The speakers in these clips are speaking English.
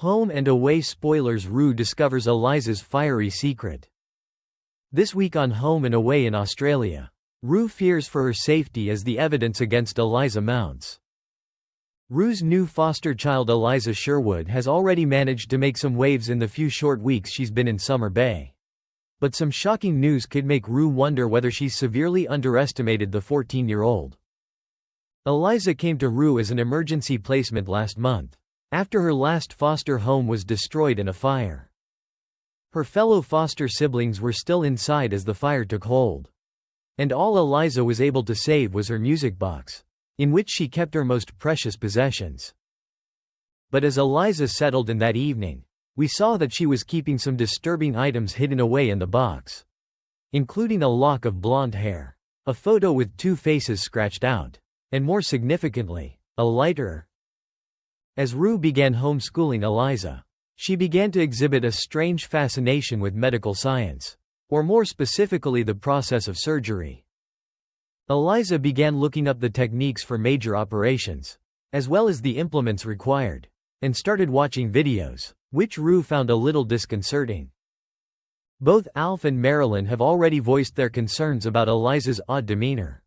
Home and Away spoilers. Rue discovers Eliza's fiery secret. This week on Home and Away in Australia, Rue fears for her safety as the evidence against Eliza mounts. Rue's new foster child Eliza Sherwood has already managed to make some waves in the few short weeks she's been in Summer Bay. But some shocking news could make Rue wonder whether she's severely underestimated the 14-year-old. Eliza came to Rue as an emergency placement last month, after her last foster home was destroyed in a fire. Her fellow foster siblings were still inside as the fire took hold. And all Eliza was able to save was her music box, in which she kept her most precious possessions. But as Eliza settled in that evening, we saw that she was keeping some disturbing items hidden away in the box, including a lock of blonde hair, a photo with two faces scratched out, and more significantly, a lighter. As Rue began homeschooling Eliza, she began to exhibit a strange fascination with medical science, or more specifically the process of surgery. Eliza began looking up the techniques for major operations, as well as the implements required, and started watching videos, which Rue found a little disconcerting. Both Alf and Marilyn have already voiced their concerns about Eliza's odd demeanor.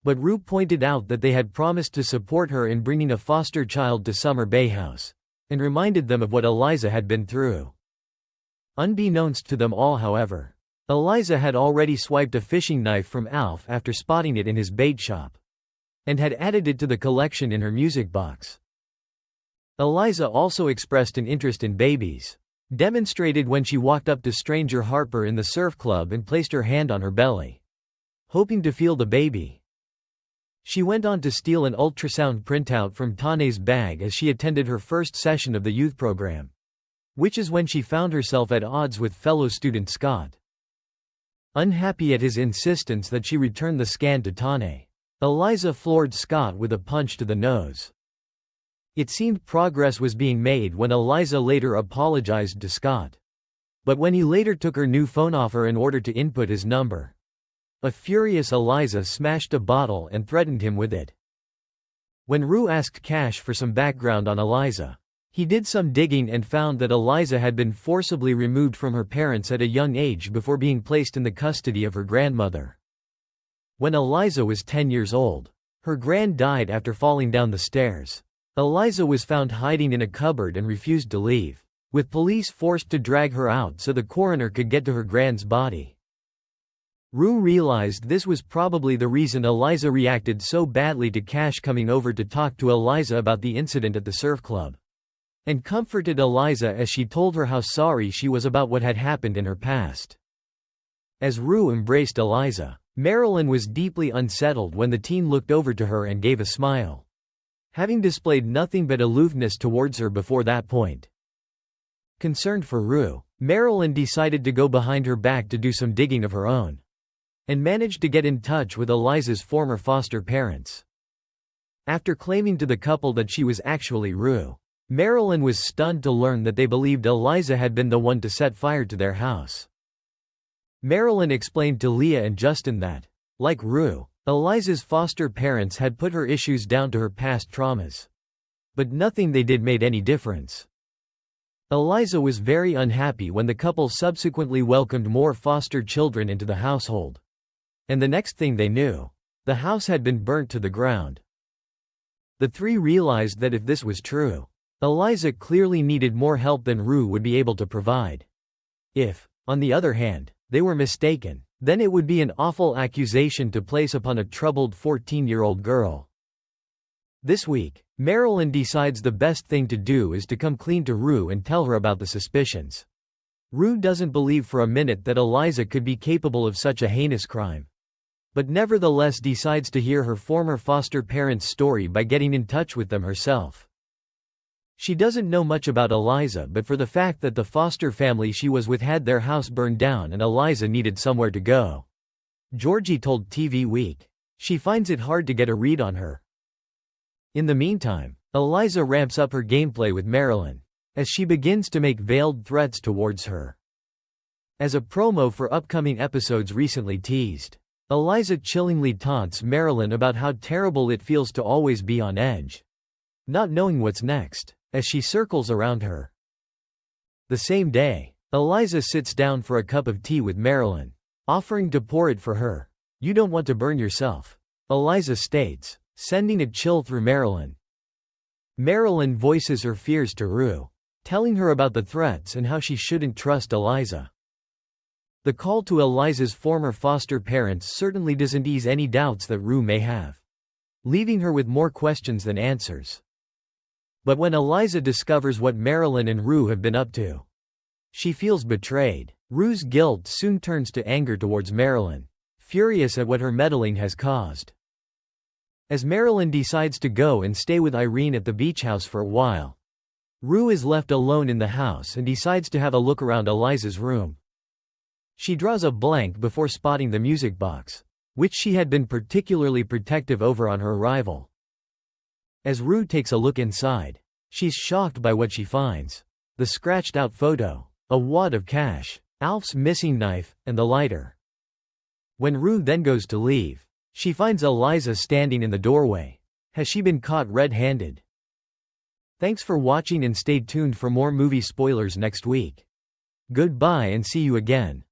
But Rue pointed out that they had promised to support her in bringing a foster child to Summer Bay House, and reminded them of what Eliza had been through. Unbeknownst to them all, however, Eliza had already swiped a fishing knife from Alf after spotting it in his bait shop, and had added it to the collection in her music box. Eliza also expressed an interest in babies, demonstrated when she walked up to stranger Harper in the surf club and placed her hand on her belly, hoping to feel the baby. She went on to steal an ultrasound printout from Tane's bag as she attended her first session of the youth program, which is when she found herself at odds with fellow student Scott. Unhappy at his insistence that she return the scan to Tane, Eliza floored Scott with a punch to the nose. It seemed progress was being made when Eliza later apologized to Scott. But when he later took her new phone off her in order to input his number, a furious Eliza smashed a bottle and threatened him with it. When Rue asked Cash for some background on Eliza, he did some digging and found that Eliza had been forcibly removed from her parents at a young age before being placed in the custody of her grandmother. When Eliza was 10 years old, her gran died after falling down the stairs. Eliza was found hiding in a cupboard and refused to leave, with police forced to drag her out so the coroner could get to her gran's body. Rue realized this was probably the reason Eliza reacted so badly to Cash coming over to talk to Eliza about the incident at the surf club, and comforted Eliza as she told her how sorry she was about what had happened in her past. As Rue embraced Eliza, Marilyn was deeply unsettled when the teen looked over to her and gave a smile, having displayed nothing but aloofness towards her before that point. Concerned for Rue, Marilyn decided to go behind her back to do some digging of her own, and managed to get in touch with Eliza's former foster parents. After claiming to the couple that she was actually Rue, Marilyn was stunned to learn that they believed Eliza had been the one to set fire to their house. Marilyn explained to Leah and Justin that, like Rue, Eliza's foster parents had put her issues down to her past traumas. But nothing they did made any difference. Eliza was very unhappy when the couple subsequently welcomed more foster children into the household. And the next thing they knew, the house had been burnt to the ground. The three realized that if this was true, Eliza clearly needed more help than Rue would be able to provide. If, on the other hand, they were mistaken, then it would be an awful accusation to place upon a troubled 14-year-old girl. This week, Marilyn decides the best thing to do is to come clean to Rue and tell her about the suspicions. Rue doesn't believe for a minute that Eliza could be capable of such a heinous crime, but nevertheless decides to hear her former foster parents' story by getting in touch with them herself. She doesn't know much about Eliza but for the fact that the foster family she was with had their house burned down and Eliza needed somewhere to go. Georgie told TV Week. She finds it hard to get a read on her. In the meantime, Eliza ramps up her gameplay with Marilyn, as she begins to make veiled threats towards her. As a promo for upcoming episodes recently teased, Eliza chillingly taunts Marilyn about how terrible it feels to always be on edge, not knowing what's next, as she circles around her. The same day, Eliza sits down for a cup of tea with Marilyn, offering to pour it for her. "You don't want to burn yourself," Eliza states, sending a chill through Marilyn. Marilyn voices her fears to Rue, telling her about the threats and how she shouldn't trust Eliza. The call to Eliza's former foster parents certainly doesn't ease any doubts that Rue may have, leaving her with more questions than answers. But when Eliza discovers what Marilyn and Rue have been up to, she feels betrayed. Rue's guilt soon turns to anger towards Marilyn, furious at what her meddling has caused. As Marilyn decides to go and stay with Irene at the beach house for a while, Rue is left alone in the house and decides to have a look around Eliza's room. She draws a blank before spotting the music box, which she had been particularly protective over on her arrival. As Rue takes a look inside, she's shocked by what she finds: the scratched-out photo, a wad of cash, Alf's missing knife, and the lighter. When Rue then goes to leave, she finds Eliza standing in the doorway. Has she been caught red-handed? Thanks for watching and stay tuned for more movie spoilers next week. Goodbye and see you again.